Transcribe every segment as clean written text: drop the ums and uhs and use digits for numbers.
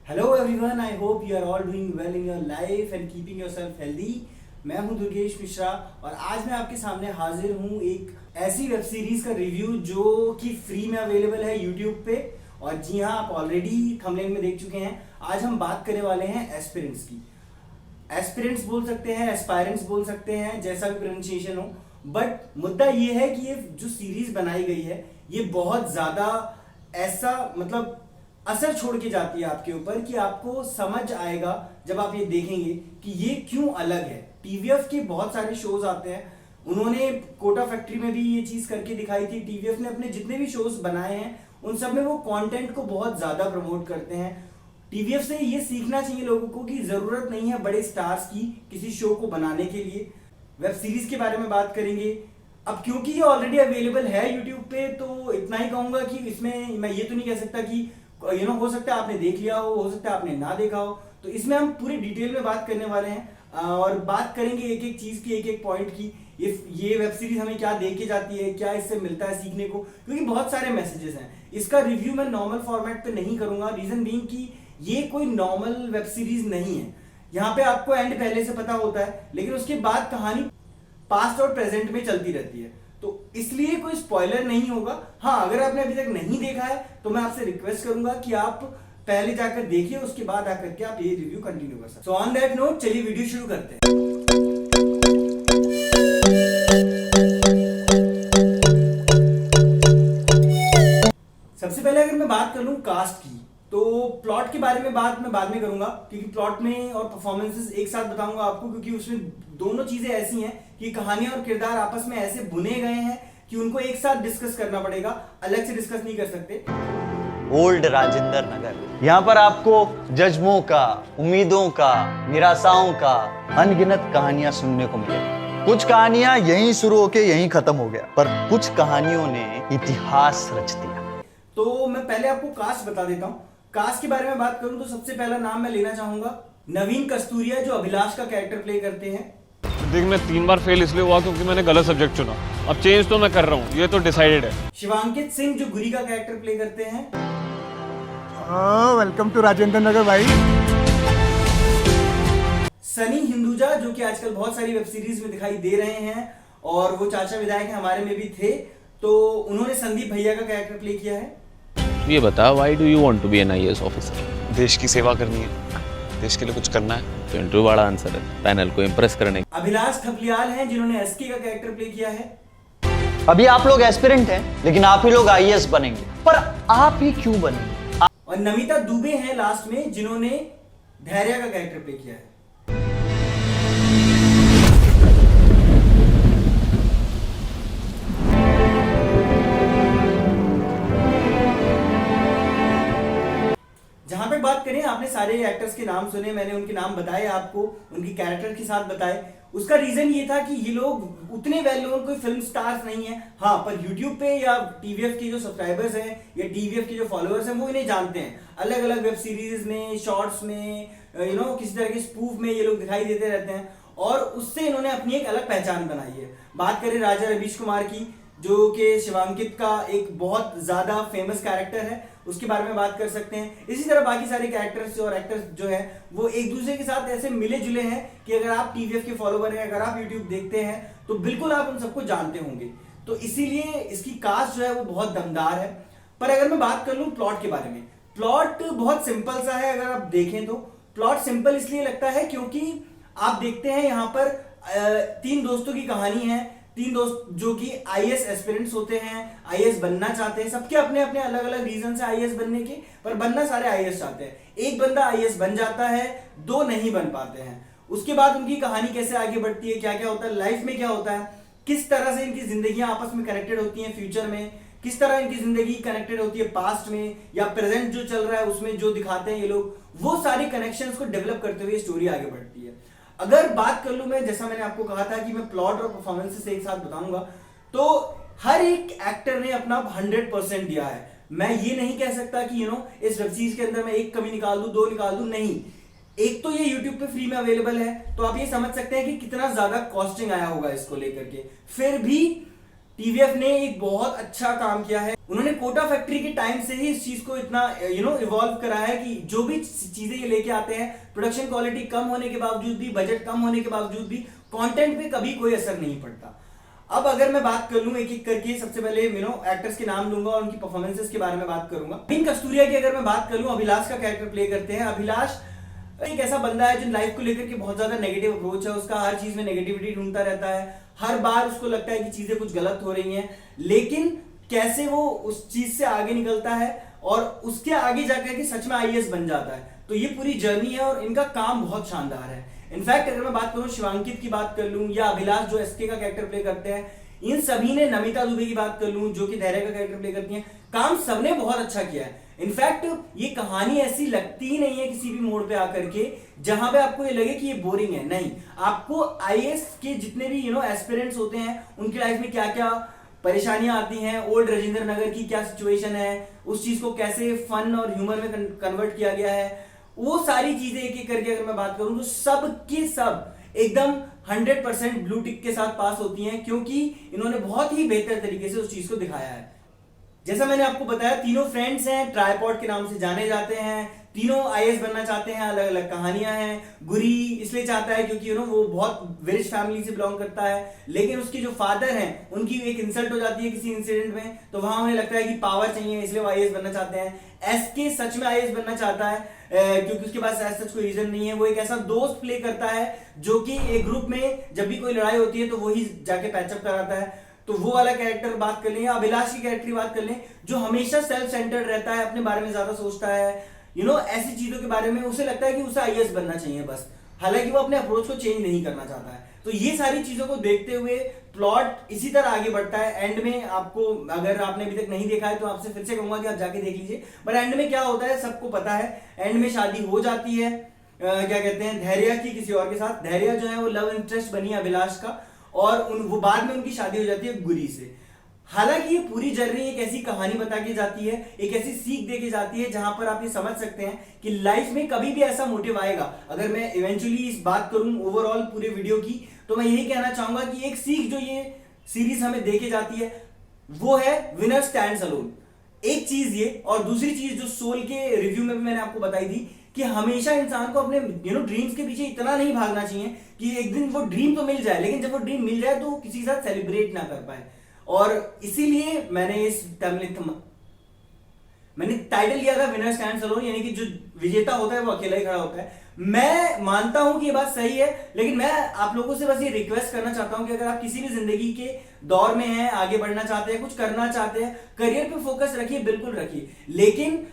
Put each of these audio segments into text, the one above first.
Hello everyone, I hope you are all doing well in your life and keeping yourself healthy. मैं हूं दुर्गेश मिश्रा और आज मैं आपके सामने हाजिर हूं एक ऐसी वेब सीरीज का रिव्यू जो कि फ्री में अवेलेबल है यूट्यूब पे। और जी हाँ, आप ऑलरेडी थंबनेल में देख चुके हैं। आज हम बात करने वाले हैं एस्पिरेंट्स की। एस्पिरेंट्स बोल सकते हैं, एस्पायरेंट्स बोल सकते हैं, जैसा भी प्रोनाउंसिएशन हो। बट मुद्दा ये है कि ये जो सीरीज बनाई गई है ये बहुत ज्यादा ऐसा मतलब असर छोड़ के जाती है आपके ऊपर कि आपको समझ आएगा जब आप ये देखेंगे कि ये क्यों अलग है। टीवीएफ के बहुत सारे शोज आते हैं, उन्होंने कोटा फैक्ट्री में भी ये चीज करके दिखाई थी। टीवीएफ ने अपने जितने भी शोज बनाए हैं उन सब में वो कंटेंट को बहुत ज्यादा प्रमोट करते हैं। टीवीएफ से ये सीखना चाहिए लोगों को कि जरूरत नहीं है बड़े स्टार्स की किसी शो को बनाने के लिए। वेब सीरीज के बारे में बात करेंगे। अब क्योंकि ये ऑलरेडी अवेलेबल है यूट्यूब पे तो इतना ही कहूंगा कि इसमें मैं ये तो नहीं कह सकता कि हो सकता है आपने देख लिया हो सकता है आपने ना देखा हो। तो इसमें हम पूरी डिटेल में बात करने वाले हैं और बात करेंगे एक एक चीज की, एक एक पॉइंट की। ये वेब सीरीज हमें क्या दे के जाती है, क्या इससे मिलता है सीखने को, क्योंकि बहुत सारे मैसेजेस हैं। इसका रिव्यू मैं नॉर्मल फॉर्मेट पे नहीं करूंगा, रीजन बीइंग कि ये कोई नॉर्मल वेब सीरीज नहीं है। यहाँ पे आपको एंड पहले से पता होता है, लेकिन उसके बाद कहानी पास्ट और प्रेजेंट में चलती रहती है, तो इसलिए कोई स्पॉइलर नहीं होगा। हाँ, अगर आपने अभी तक नहीं देखा है तो मैं आपसे रिक्वेस्ट करूंगा कि आप पहले जाकर देखिए, उसके बाद आकर के आप ये रिव्यू कंटिन्यू कर सकते। सो ऑन दैट नोट चलिए वीडियो शुरू करते हैं। सबसे पहले अगर मैं बात कर लूं कास्ट की, तो प्लॉट के बारे में बात मैं बाद में करूंगा, क्योंकि प्लॉट में और परफॉर्मेंसेस एक साथ बताऊंगा आपको, क्योंकि उसमें दोनों चीजें ऐसी हैं कि कहानी और किरदार आपस में ऐसे बुने गए हैं कि उनको एक साथ डिस्कस करना पड़ेगा, अलग से डिस्कस नहीं कर सकते। ओल्ड राजेंद्र नगर, यहाँ पर आपको जज्बों का, उम्मीदों का, निराशाओं का अनगिनत कहानियां सुनने को मिलेगी। कुछ कहानियां यहीं शुरू होके यहीं खत्म हो गया, पर कुछ कहानियों ने इतिहास रच दिया। तो मैं पहले आपको कास्ट बता देता हूँ। कास्ट के बारे में बात करूं तो सबसे पहला नाम मैं लेना चाहूंगा नवीन कस्तूरिया, जो अभिलाष का कैरेक्टर प्ले करते हैं। देख, मैं 3 बार फेल इसलिए हुआ क्योंकि मैंने गलत सब्जेक्ट चुना। अब चेंज तो मैं कर रहा हूँ, ये तो डिसाइडेड है। शिवांकित सिंह, जो गुरी का कैरेक्टर प्ले करते हैं। वेलकम टू राजेंद्र नगर भाई। सनी हिंदुजा, जो कि आजकल बहुत सारी वेब सीरीज में दिखाई दे रहे हैं और वो चाचा विधायक हमारे में भी थे, तो उन्होंने संदीप भैया का कैरेक्टर प्ले किया है। ये बता, why do you want to be an IAS officer? देश की सेवा करनी है, देश के लिए कुछ करना है। तो इंटरव्यू वाला आंसर है, पैनल को इम्प्रेस करने। अभिलाष थपलियाल हैं, जिन्होंने एसके का कैरेक्टर प्ले किया है। अभी आप लोग एस्पिरेंट हैं, लेकिन आप ही लोग आईएएस बनेंगे। पर आप ही क्यों बनेंगे? और नमिता दुबे हैं लास्ट में, जिन्होंने धैर्य का कैरेक्टर प्ले किया है। जहां पे बात करें, आपने सारे एक्टर्स के नाम सुने, मैंने उनके नाम बताए आपको, उनकी कैरेक्टर के साथ बताए। उसका रीजन ये था कि ये लोग उतने वेल नोन कोई फिल्म स्टार्स नहीं है। हाँ, पर यूट्यूब पे या टीवीएफ के जो सब्सक्राइबर्स हैं या टीवीएफ के जो फॉलोअर्स हैं वो इन्हें जानते हैं। अलग अलग वेब सीरीज में, शॉर्ट्स में, किसी तरह के स्पूफ में ये लोग दिखाई देते रहते हैं और उससे इन्होंने अपनी एक अलग पहचान बनाई है। बात करें राजा रवीश कुमार की, जो कि शिवांकित का एक बहुत ज्यादा फेमस कैरेक्टर है, उसके बारे में बात कर सकते हैं। इसी तरह बाकी सारे कैरेक्टर्स और एक्टर्स जो है वो एक दूसरे के साथ ऐसे मिले जुले हैं कि अगर आप टीवीएफ के फॉलोवर हैं, अगर आप यूट्यूब देखते हैं तो बिल्कुल आप उन सबको जानते होंगे। तो इसीलिए इसकी कास्ट जो है वो बहुत दमदार है। पर अगर मैं बात कर लूं प्लॉट के बारे में, प्लॉट बहुत सिंपल सा है। अगर आप देखें तो प्लॉट सिंपल इसलिए लगता है क्योंकि आप देखते हैं यहाँ पर 3 दोस्तों की कहानी है। 3 दोस्त जो कि आईएएस एस्पिरेंट्स होते हैं, आईएएस बनना चाहते हैं। सबके अपने अपने अलग अलग रीजन से आईएएस बनने के, पर बनना सारे आईएएस चाहते हैं। एक बंदा आईएएस बन जाता है, 2 नहीं बन पाते हैं। उसके बाद उनकी कहानी कैसे आगे बढ़ती है, क्या क्या होता है लाइफ में, क्या होता है, किस तरह से इनकी जिंदगियां आपस में कनेक्टेड होती हैं फ्यूचर में, किस तरह इनकी जिंदगी कनेक्टेड होती है पास्ट में या प्रेजेंट जो चल रहा है उसमें, जो दिखाते हैं ये लोग, वो सारे कनेक्शंस को डेवलप करते हुए स्टोरी आगे बढ़ती है। अगर बात कर लूं मैं, जैसा मैंने आपको कहा था कि मैं प्लॉट और परफॉर्मेंसेस एक साथ बताऊंगा, तो हर एक एक्टर ने अपना 100% दिया है। मैं ये नहीं कह सकता कि इस वेब सीरीज के अंदर मैं एक कमी निकाल दूं, 2 निकाल दूं, नहीं। एक तो ये YouTube पे फ्री में अवेलेबल है, तो आप ये समझ सकते हैं कि कितना ज्यादा कॉस्टिंग आया होगा इसको लेकर के। फिर भी टीवीएफ ने एक बहुत अच्छा काम किया है। उन्होंने कोटा फैक्ट्री के टाइम से ही इस चीज को इतना इवॉल्व करा है कि जो भी चीजें ये लेके आते हैं, प्रोडक्शन क्वालिटी कम होने के बावजूद भी, बजट कम होने के बावजूद भी कंटेंट पे कभी कोई असर नहीं पड़ता। अब अगर मैं बात कर लूं एक एक करके, सबसे पहले एक्टर्स के नाम लूंगा और उनकी परफॉर्मेंसेस के बारे में बात करूंगा। बिन कस्तूरिया की अगर मैं बात कर लूं, अभिलाष का कैरेक्टर प्ले करते हैं। अभिलाष एक ऐसा बंदा है जो लाइफ को लेकर के बहुत ज्यादा नेगेटिव अप्रोच है, उसका हर चीज में नेगेटिविटी ढूंढता रहता है, हर बार उसको लगता है कि चीजें कुछ गलत हो रही हैं, लेकिन कैसे वो उस चीज से आगे निकलता है और उसके आगे जाकर के सच में आईएएस बन जाता है। तो ये पूरी जर्नी है और इनका काम बहुत शानदार है। इनफैक्ट अगर मैं बात करूं शिवांकित की बात कर लूं या अभिलाष जो एसके का कैरेक्टर प्ले करते हैं, इन सभी ने, नमिता दुबे की बात कर लूं जो कि धैर्य का कैरेक्टर प्ले करती हैं, काम सबने बहुत अच्छा किया है। इनफैक्ट ये कहानी ऐसी लगती ही नहीं है किसी भी मोड़ पे आकर के जहां पे आपको ये लगे कि ये बोरिंग है। नहीं, आपको आईएएस के जितने भी एस्पिरेंट्स होते हैं उनकी लाइफ में क्या क्या परेशानियां आती हैं, ओल्ड राजेंद्र नगर की क्या सिचुएशन है, उस चीज को कैसे फन और ह्यूमर में कन्वर्ट किया गया है, वो सारी चीजें एक एक करके अगर मैं बात करूं तो सब के सब एकदम 100% ब्लू टिक के साथ पास होती हैं, क्योंकि इन्होंने बहुत ही बेहतर तरीके से उस चीज को दिखाया है। जैसा मैंने आपको बताया, तीनों फ्रेंड्स हैं, ट्राइपॉड के नाम से जाने जाते हैं, तीनों आईएएस बनना चाहते हैं, अलग अलग कहानियां हैं। गुरी इसलिए चाहता है क्योंकि वो बहुत रिच फैमिली से बिलोंग करता है, लेकिन उसके जो फादर हैं उनकी एक इंसल्ट हो जाती है किसी इंसिडेंट में, तो वहां उन्हें लगता है कि पावर चाहिए, इसलिए वो आईएएस बनना चाहते हैं। एसके सच में आईएएस बनना चाहता है क्योंकि उसके पास सच कोई रीजन नहीं है। वो एक ऐसा दोस्त प्ले करता है जो कि एक ग्रुप में जब भी कोई लड़ाई होती है तो वही जाके पैचअप कराता है। तो वो वाला कैरेक्टर बात कर लें, या अभिलाष की कैरेक्टर की बात कर लें जो हमेशा सेल्फ सेंटर्ड रहता है, अपने बारे में ज्यादा सोचता है, ऐसी चीजों के बारे में उसे लगता है कि उसे आईएएस बनना चाहिए बस, हालांकि वो अपने अप्रोच को चेंज नहीं करना चाहता है। तो ये सारी चीजों को देखते हुए प्लॉट इसी तरह आगे बढ़ता है। एंड में आपको, अगर आपने अभी तक नहीं देखा है तो आपसे फिर से कहूंगा कि आप जाके देख लीजिए। बट एंड में क्या होता है सबको पता है, एंड में शादी हो जाती है क्या कहते हैं धैर्य की किसी और के साथ। धैर्य जो है वो लव इंटरेस्ट बनी है अभिलाष का, और वो बाद में उनकी शादी हो जाती है गुरी से। हालांकि ये पूरी जर्नी एक ऐसी कहानी बता के जाती है, एक ऐसी सीख दे के जाती है जहां पर आप ये समझ सकते हैं कि लाइफ में कभी भी ऐसा मोटिव आएगा। अगर मैं इवेंचुअली इस बात करूं ओवरऑल पूरे वीडियो की, तो मैं यही कहना चाहूंगा कि एक सीख जो ये सीरीज हमें दे के जाती है वो है विनर स्टैंड्स अलोन। एक चीज ये, और दूसरी चीज जो सोल के रिव्यू में भी मैंने आपको बताई थी कि हमेशा इंसान को अपने ड्रीम्स के पीछे इतना नहीं भागना चाहिए कि एक दिन वो ड्रीम तो मिल जाए, लेकिन जब वो ड्रीम मिल जाए तो किसी के साथ सेलिब्रेट ना कर पाए। और इसीलिए मैंने टाइटल लिया था विनर स्टैंड्स अलोन, यानी कि जो विजेता होता है वो अकेला ही खड़ा होता है। मैं मानता हूं कि ये बात सही है, लेकिन मैं आप लोगों से बस ये रिक्वेस्ट करना चाहता हूं कि अगर आप किसी भी जिंदगी के दौर में हैं, आगे बढ़ना चाहते हैं, कुछ करना चाहते हैं, करियर पे फोकस रखिए, बिल्कुल रखिए, लेकिन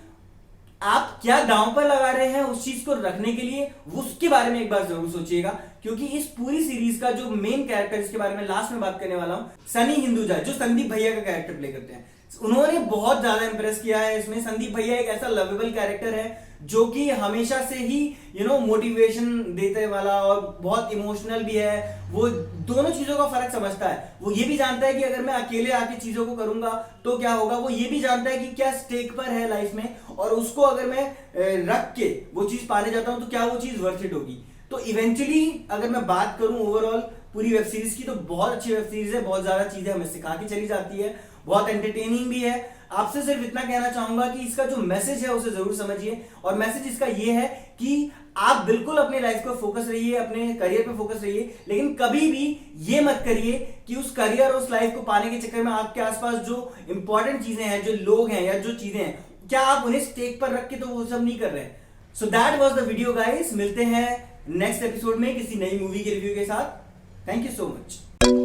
आप क्या दांव पर लगा रहे हैं उस चीज को रखने के लिए, उसके बारे में एक बार जरूर सोचिएगा। क्योंकि इस पूरी सीरीज का जो मेन कैरेक्टर, जिसके बारे में लास्ट में बात करने वाला हूं, सनी हिंदुजा, जो संदीप भैया का कैरेक्टर प्ले करते हैं, उन्होंने बहुत ज्यादा इंप्रेस किया है इसमें। संदीप भैया एक ऐसा लवेबल कैरेक्टर है जो कि हमेशा से ही मोटिवेशन देने वाला और बहुत इमोशनल भी है। वो दोनों चीजों का फर्क समझता है। वो ये भी जानता है कि अगर मैं अकेले आके चीजों को करूंगा तो क्या होगा, वो ये भी जानता है कि क्या स्टेक पर है लाइफ में, और उसको अगर मैं रख के वो चीज पाने जाता हूं तो क्या वो चीज वर्थ इट होगी। तो इवेंचुअली अगर मैं बात करूं ओवरऑल पूरी वेब सीरीज की, तो बहुत अच्छी वेब सीरीज है, बहुत ज्यादा चीजें हमें सिखा के चली जाती है, बहुत एंटरटेनिंग भी है। आपसे सिर्फ इतना कहना चाहूंगा कि इसका जो मैसेज है उसे जरूर समझिए, और मैसेज इसका ये है कि आप बिल्कुल अपने लाइफ पर फोकस रहिए, अपने करियर पे फोकस रहिए, लेकिन कभी भी ये मत करिए कि उस करियर और उस लाइफ को पाने के चक्कर में आपके आसपास जो इंपॉर्टेंट चीजें हैं, जो लोग हैं या जो चीजें हैं, क्या आप उन्हें स्टेक पर रख के तो वो सब नहीं कर रहे हैं। So that was the video guys. मिलते हैं नेक्स्ट एपिसोड में किसी नई मूवी के रिव्यू के साथ। Thank you so much.